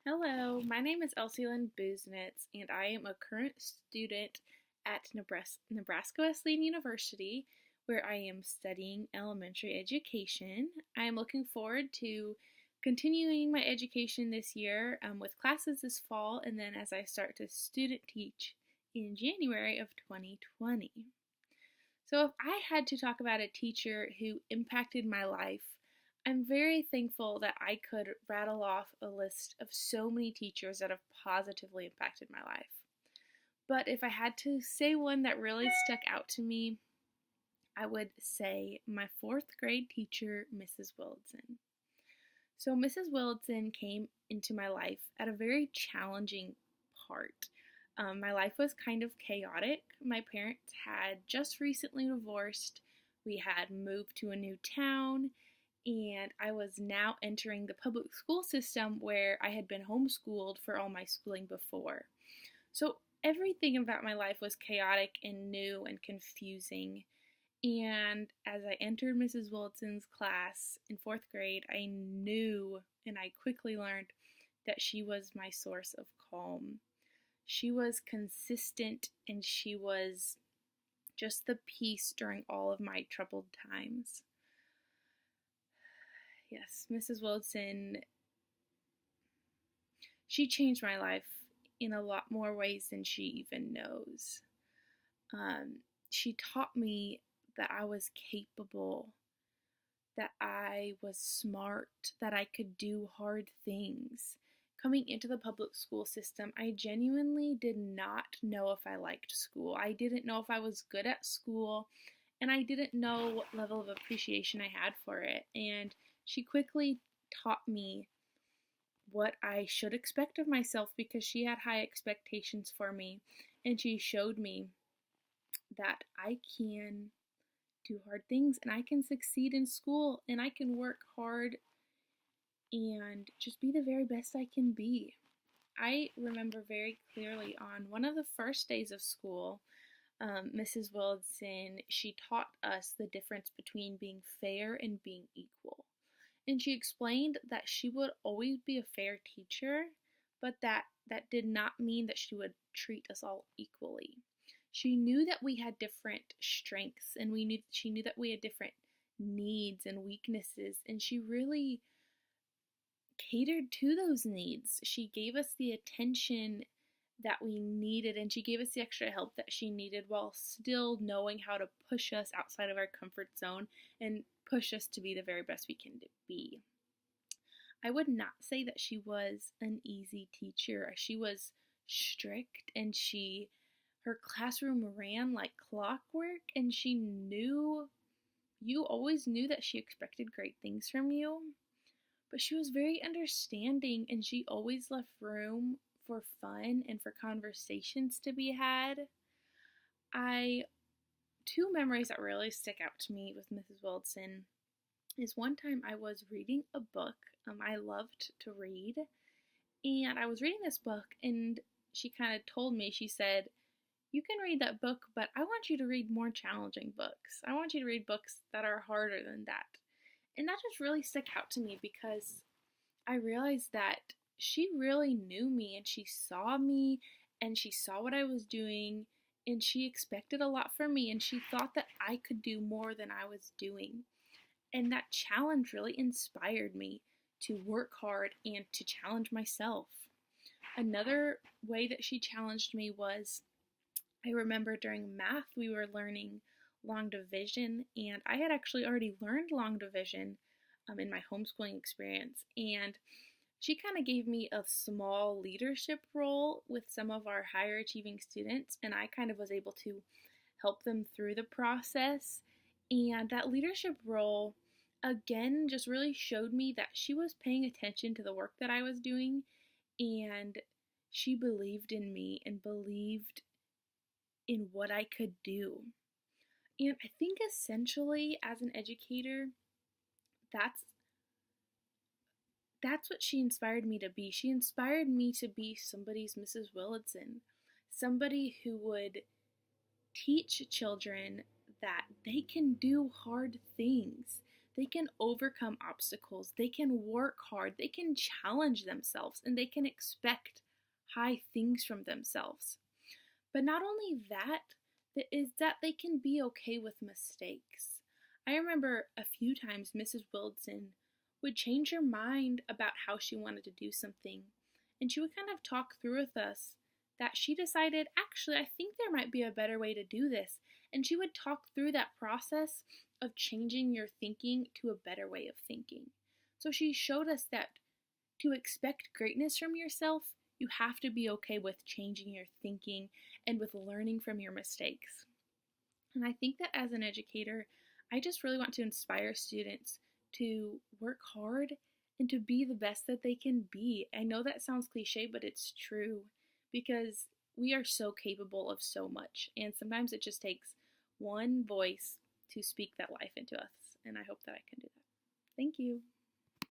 Hello, my name is Elsielynn Busenitz, and I am a current student at Nebraska Wesleyan University, where I am studying elementary education. I am looking forward to continuing my education this year with classes this fall, and then as I start to student teach in January of 2020. So, if I had to talk about a teacher who impacted my life, I'm very thankful that I could rattle off a list of so many teachers that have positively impacted my life. But if I had to say one that really stuck out to me, I would say my fourth grade teacher, Mrs. Willardson. So, Mrs. Willardson came into my life at a very challenging part. My life was kind of chaotic. My parents had just recently divorced. We had moved to a new town, and I was now entering the public school system where I had been homeschooled for all my schooling before. So everything about my life was chaotic and new and confusing. And as I entered Mrs. Wilson's class in fourth grade, I knew and I quickly learned that she was my source of calm. She was consistent and she was just the peace during all of my troubled times. Yes, Mrs. Wilson, she changed my life in a lot more ways than she even knows. She taught me that I was capable, that I was smart, that I could do hard things. Coming into the public school system, I genuinely did not know if I liked school. I didn't know if I was good at school, and I didn't know what level of appreciation I had for it. And she quickly taught me what I should expect of myself because she had high expectations for me, and she showed me that I can do hard things and I can succeed in school and I can work hard and just be the very best I can be. I remember very clearly on one of the first days of school, Mrs. Wilson, she taught us the difference between being fair and being equal. And she explained that she would always be a fair teacher, but that did not mean that she would treat us all equally. She knew that we had different strengths and she knew that we had different needs and weaknesses, and she really catered to those needs. She gave us the attention that we needed, and she gave us the extra help that she needed while still knowing how to push us outside of our comfort zone and push us to be the very best we can be. I would not say that she was an easy teacher. She was strict, and her classroom ran like clockwork, and you always knew that she expected great things from you. But she was very understanding, and she always left room for fun and for conversations to be had. Two memories that really stick out to me with Mrs. Wilson is one time I was reading a book. I loved to read, and I was reading this book, and she kind of told me, she said, "You can read that book, but I want you to read more challenging books. I want you to read books that are harder than that." And that just really stuck out to me because I realized that she really knew me and she saw me and she saw what I was doing and she expected a lot from me and she thought that I could do more than I was doing. And that challenge really inspired me to work hard and to challenge myself. Another way that she challenged me was, I remember during math we were learning long division, and I had actually already learned long division in my homeschooling experience, and she kind of gave me a small leadership role with some of our higher achieving students, and I kind of was able to help them through the process. And that leadership role again just really showed me that she was paying attention to the work that I was doing, and she believed in me and believed in what I could do. And I think essentially as an educator, that's what she inspired me to be. She inspired me to be somebody's Mrs. Willardson, somebody who would teach children that they can do hard things, They can overcome obstacles. They can work hard. They can challenge themselves, and they can expect high things from themselves. But not only that, is that they can be okay with mistakes. I remember a few times Mrs. Wilson would change her mind about how she wanted to do something, and she would kind of talk through with us that she decided, actually, I think there might be a better way to do this. And she would talk through that process of changing your thinking to a better way of thinking. So she showed us that to expect greatness from yourself, you have to be okay with changing your thinking and with learning from your mistakes. And I think that as an educator, I just really want to inspire students to work hard and to be the best that they can be. I know that sounds cliche, but it's true, because we are so capable of so much. And sometimes it just takes one voice to speak that life into us. And I hope that I can do that. Thank you.